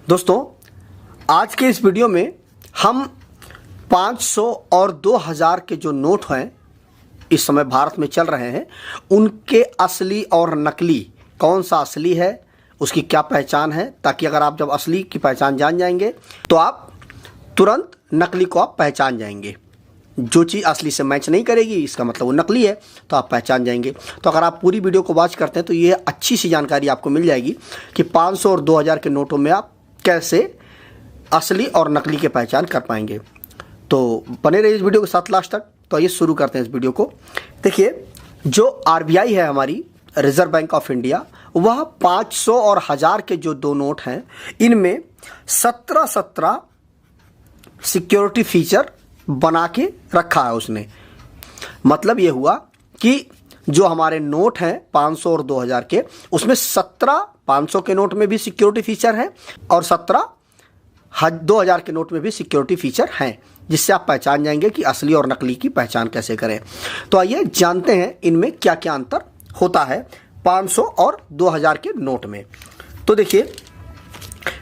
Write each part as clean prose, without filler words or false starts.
दोस्तों, आज के इस वीडियो में हम 500 और 2000 के जो नोट हैं इस समय भारत में चल रहे हैं, उनके असली और नकली कौन सा असली है, उसकी क्या पहचान है, ताकि अगर आप जब असली की पहचान जान जाएंगे तो आप तुरंत नकली को आप पहचान जाएंगे। जो चीज़ असली से मैच नहीं करेगी इसका मतलब वो नकली है, तो आप पहचान जाएंगे। तो अगर आप पूरी वीडियो को वॉच करते हैं तो ये अच्छी सी जानकारी आपको मिल जाएगी कि 500 और 2000 के नोटों में आप कैसे असली और नकली की पहचान कर पाएंगे। तो बने रहिए इस वीडियो के साथ लास्ट तक। तो आइए शुरू करते हैं इस वीडियो को। देखिए, जो आरबीआई है हमारी रिजर्व बैंक ऑफ इंडिया, वह 500 और 1000 के जो दो नोट हैं इनमें 17 सिक्योरिटी फीचर बना के रखा है उसने। मतलब ये हुआ कि जो हमारे नोट हैं 500 और 2000 के, उसमें 17 500 के नोट में भी सिक्योरिटी फीचर हैं और 17 2000 के नोट में भी सिक्योरिटी फीचर हैं, जिससे आप पहचान जाएंगे कि असली और नकली की पहचान कैसे करें। तो आइए जानते हैं इनमें क्या क्या अंतर होता है 500 और 2000 के नोट में। तो देखिए,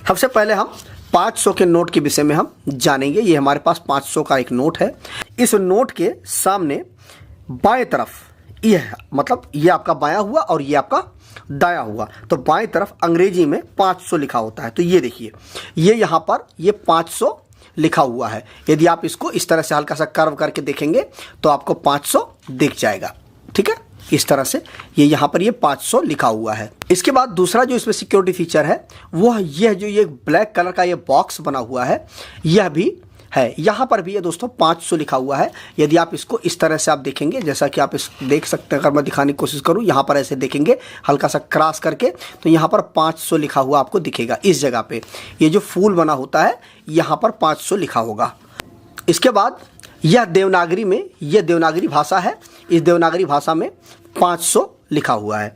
सबसे पहले हम 500 के नोट के विषय में हम जानेंगे। ये हमारे पास 500 का एक नोट है। इस नोट के सामने बाएं तरफ ये है, मतलब ये आपका बायां हुआ और ये आपका दायां हुआ। तो बाएं तरफ अंग्रेजी में 500 लिखा होता है। तो ये देखिए, ये यहाँ पर ये 500 लिखा हुआ है। यदि आप इसको इस तरह से हल्का सा कर्व करके देखेंगे तो आपको 500 दिख जाएगा। ठीक है, इस तरह से ये यहाँ पर ये 500 लिखा हुआ है। इसके बाद दूसरा जो इसमें सिक्योरिटी फीचर है वह यह जो ये ब्लैक कलर का ये बॉक्स बना हुआ है, यह भी है। यहाँ पर भी ये दोस्तों 500 लिखा हुआ है। यदि आप इसको इस तरह से आप देखेंगे, जैसा कि आप इस देख सकते हैं, अगर मैं दिखाने की कोशिश करूँ, यहाँ पर ऐसे देखेंगे हल्का सा क्रॉस करके, तो यहाँ पर 500 लिखा हुआ आपको दिखेगा। इस जगह पे ये जो फूल बना होता है यहाँ पर 500 लिखा होगा। इसके बाद यह देवनागरी में, यह देवनागरी भाषा है, इस देवनागरी भाषा में 500 लिखा हुआ है।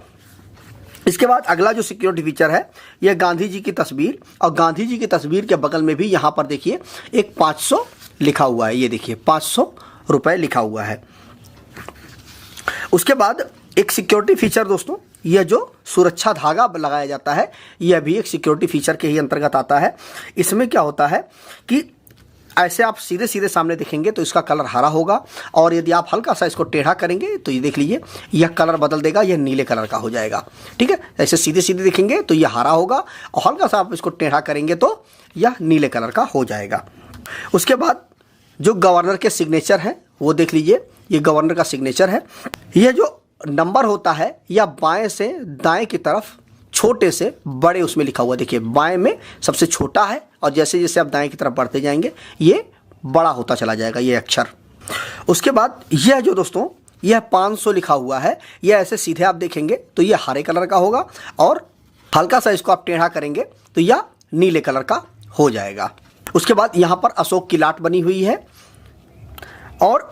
इसके बाद अगला जो सिक्योरिटी फीचर है यह गांधी जी की तस्वीर, और गांधी जी की तस्वीर के बगल में भी यहाँ पर देखिए एक 500 लिखा हुआ है। ये देखिए 500 रुपये लिखा हुआ है। उसके बाद एक सिक्योरिटी फीचर दोस्तों, यह जो सुरक्षा धागा लगाया जाता है, यह भी एक सिक्योरिटी फीचर के ही अंतर्गत आता है। इसमें क्या होता है कि ऐसे आप सीधे सीधे सामने देखेंगे तो इसका कलर हरा होगा, और यदि आप हल्का सा इसको टेढ़ा करेंगे तो ये देख लीजिए यह कलर बदल देगा, यह नीले कलर का हो जाएगा। ठीक है, ऐसे सीधे सीधे देखेंगे तो यह हरा होगा, और हल्का सा आप इसको टेढ़ा करेंगे तो यह नीले कलर का हो जाएगा। उसके बाद जो गवर्नर के सिग्नेचर हैं वो देख लीजिए, ये गवर्नर का सिग्नेचर है। यह जो नंबर होता है यह बाएँ से दाएँ की तरफ छोटे से बड़े उसमें लिखा हुआ। देखिए, बाएं में सबसे छोटा है और जैसे जैसे आप दाएं की तरफ बढ़ते जाएंगे ये बड़ा होता चला जाएगा, ये अक्षर। उसके बाद यह जो दोस्तों यह 500 लिखा हुआ है, यह ऐसे सीधे आप देखेंगे तो यह हरे कलर का होगा, और हल्का सा इसको आप टेढ़ा करेंगे तो यह नीले कलर का हो जाएगा। उसके बाद यहाँ पर अशोक की लाट बनी हुई है, और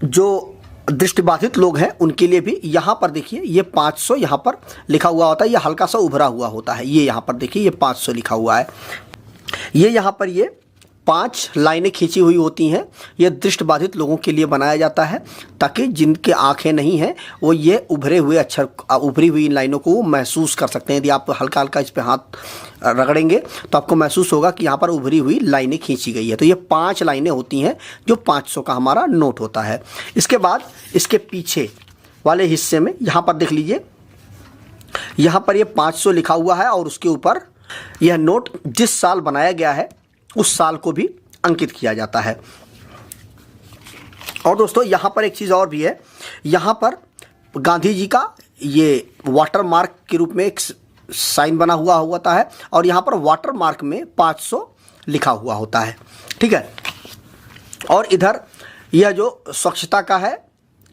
जो दृष्टिबाधित लोग हैं उनके लिए भी यहाँ पर देखिए ये 500 यहाँ पर लिखा हुआ होता है। ये हल्का सा उभरा हुआ होता है। ये यहाँ पर देखिए ये 500 लिखा हुआ है। ये यहाँ पर ये 5 लाइनें खींची हुई होती हैं। ये दृष्टिबाधित लोगों के लिए बनाया जाता है, ताकि जिनके आंखें नहीं हैं वो ये उभरे हुए अक्षर, उभरी हुई इन लाइनों को महसूस कर सकते हैं। यदि आप हल्का हल्का इस पर हाथ रगड़ेंगे तो आपको महसूस होगा कि यहाँ पर उभरी हुई लाइनें खींची गई है। तो ये 5 लाइनें होती हैं जो 500 का हमारा नोट होता है। इसके बाद इसके पीछे वाले हिस्से में यहाँ पर देख लीजिए, यहाँ पर ये 500 लिखा हुआ है, और उसके ऊपर यह नोट जिस साल बनाया गया है उस साल को भी अंकित किया जाता है। और दोस्तों यहाँ पर एक चीज़ और भी है, यहाँ पर गांधी जी का ये वाटर मार्क के रूप में एक साइन बना हुआ होता है, और यहाँ पर वाटर मार्क में 500 लिखा हुआ होता है। ठीक है, और इधर यह जो स्वच्छता का है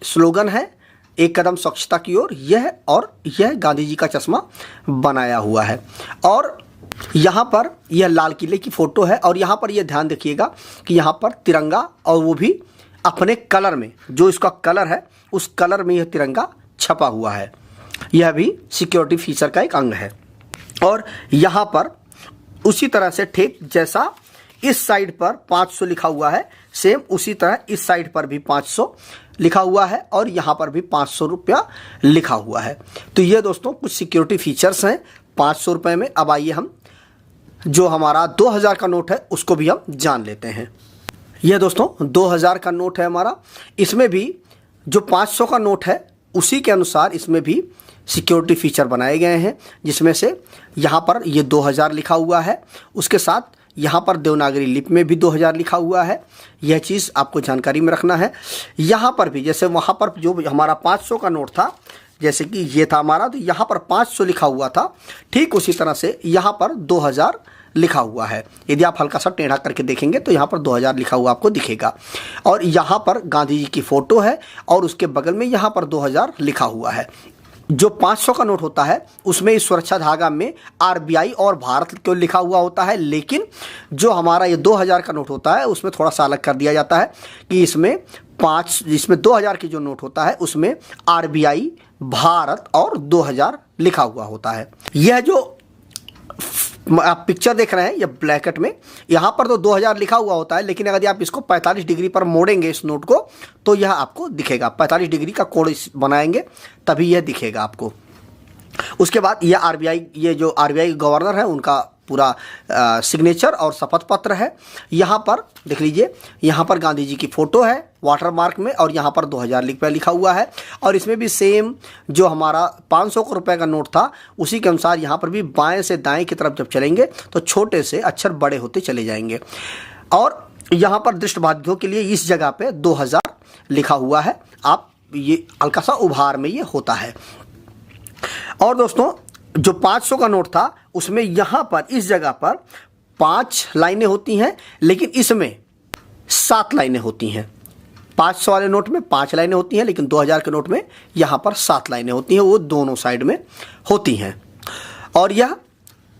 स्लोगन है, एक कदम स्वच्छता की ओर, यह और यह गांधी जी का चश्मा बनाया हुआ है। और यहाँ पर यह लाल किले की फ़ोटो है, और यहाँ पर यह ध्यान रखिएगा कि यहाँ पर तिरंगा, और वो भी अपने कलर में, जो इसका कलर है उस कलर में यह तिरंगा छपा हुआ है। यह भी सिक्योरिटी फीचर का एक अंग है। और यहाँ पर उसी तरह से ठीक जैसा इस साइड पर 500 लिखा हुआ है, सेम उसी तरह इस साइड पर भी 500 लिखा हुआ है, और यहाँ पर भी 500 रुपया लिखा हुआ है। तो ये दोस्तों कुछ सिक्योरिटी फीचर्स हैं 500 रुपये में। अब आइए हम जो हमारा 2000 का नोट है उसको भी हम जान लेते हैं। यह दोस्तों 2000 का नोट है हमारा। इसमें भी जो 500 का नोट है उसी के अनुसार इसमें भी सिक्योरिटी फीचर बनाए गए हैं, जिसमें से यहाँ पर ये 2000 लिखा हुआ है, उसके साथ यहाँ पर देवनागरी लिपि में भी 2000 लिखा हुआ है। यह चीज़ आपको जानकारी में रखना है। यहाँ पर भी जैसे वहाँ पर जो हमारा 500 का नोट था, जैसे कि ये था हमारा, तो यहाँ पर 500 लिखा हुआ था, ठीक उसी तरह से यहाँ पर 2000 लिखा हुआ है। यदि आप हल्का सा टेढ़ा करके देखेंगे तो यहाँ पर 2000 लिखा हुआ आपको दिखेगा। और यहाँ पर गांधी जी की फ़ोटो है और उसके बगल में यहाँ पर 2000 लिखा हुआ है। जो 500 का नोट होता है उसमें इस सुरक्षा धागा में आरबीआई और भारत को लिखा हुआ होता है, लेकिन जो हमारा ये 2000 का नोट होता है उसमें थोड़ा सा अलग कर दिया जाता है कि इसमें 2000 की जो नोट होता है उसमें आरबीआई, भारत और 2000 लिखा हुआ होता है। यह जो आप पिक्चर देख रहे हैं ये ब्लैकेट में, यहाँ पर तो 2000 लिखा हुआ होता है, लेकिन अगर आप इसको 45 डिग्री पर मोड़ेंगे इस नोट को तो यह आपको दिखेगा। 45 डिग्री का कोण बनाएंगे तभी यह दिखेगा आपको। उसके बाद यह आरबीआई, ये जो आरबीआई गवर्नर है उनका पूरा सिग्नेचर और शपथ पत्र है। यहाँ पर देख लीजिए, यहाँ पर गांधी जी की फ़ोटो है वाटर मार्क में और यहाँ पर 2000 लिखा हुआ है। और इसमें भी सेम जो हमारा 500 रुपये का नोट था उसी के अनुसार यहाँ पर भी बाएं से दाएं की तरफ जब चलेंगे तो छोटे से अक्षर बड़े होते चले जाएंगे। और यहाँ पर दृष्टिबाधियों के लिए इस जगह पे 2000 लिखा हुआ है। आप ये हल्का सा उभार में ये होता है। और दोस्तों जो 500 का नोट था उसमें यहाँ पर इस जगह पर 5 लाइनें होती हैं, लेकिन इसमें 7 लाइनें होती हैं। 500 वाले नोट में 5 लाइनें होती हैं, लेकिन 2000 के नोट में यहाँ पर 7 लाइनें होती हैं, वो दोनों साइड में होती हैं। और यह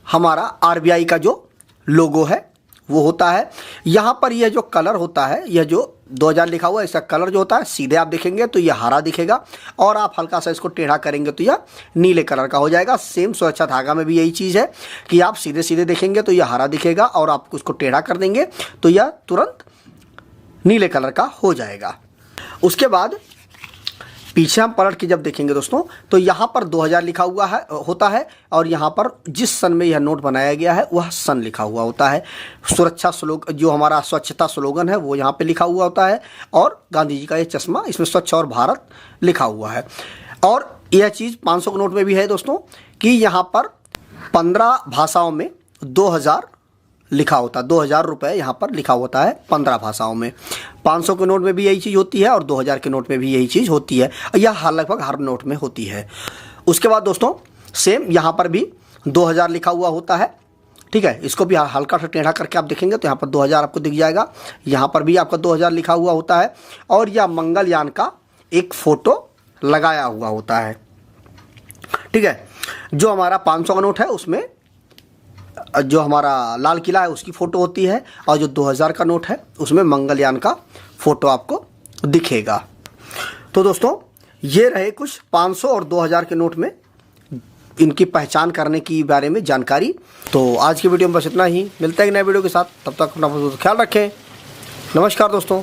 हमारा आरबीआई का जो लोगो है वो होता है। यहाँ पर यह जो कलर होता है, यह जो 2000 लिखा हुआ है इसका कलर जो होता है सीधे आप देखेंगे तो यह हरा दिखेगा और आप हल्का सा इसको टेढ़ा करेंगे तो यह नीले कलर का हो जाएगा। सेम सुरक्षा धागा में भी यही चीज़ है कि आप सीधे सीधे देखेंगे तो यह हरा दिखेगा और आप उसको टेढ़ा कर देंगे तो यह तुरंत नीले कलर का हो जाएगा। उसके बाद पीछे हम पलट के जब देखेंगे दोस्तों तो यहाँ पर 2000 लिखा हुआ है होता है और यहाँ पर जिस सन में यह नोट बनाया गया है वह सन लिखा हुआ होता है। सुरक्षा स्लोगन जो हमारा स्वच्छता स्लोगन है वो यहाँ पे लिखा हुआ होता है और गांधी जी का ये चश्मा, इसमें स्वच्छ और भारत लिखा हुआ है। और यह चीज़ 500 के नोट में भी है दोस्तों कि यहाँ पर 15 भाषाओं में 2000 लिखा होता है। 2000 रुपये यहाँ पर लिखा होता है 15 भाषाओं में। 500 के नोट में भी यही चीज़ होती है और 2000 के नोट में भी यही चीज़ होती है। यह लगभग हर नोट में होती है। उसके बाद दोस्तों सेम यहाँ पर भी 2000 लिखा हुआ होता है, ठीक है। इसको भी हल्का सा टेढ़ा करके आप देखेंगे तो यहाँ पर 2000 आपको दिख जाएगा। यहाँ पर भी आपका 2000 लिखा हुआ होता है और यह मंगलयान का एक फ़ोटो लगाया हुआ होता है, ठीक है। जो हमारा 500 का नोट है उसमें जो हमारा लाल किला है उसकी फ़ोटो होती है और जो 2000 का नोट है उसमें मंगलयान का फ़ोटो आपको दिखेगा। तो दोस्तों ये रहे कुछ 500 और 2000 के नोट में इनकी पहचान करने की बारे में जानकारी। तो आज की वीडियो में बस इतना ही। मिलते हैं एक नए वीडियो के साथ, तब तक अपना ख्याल रखें। नमस्कार दोस्तों।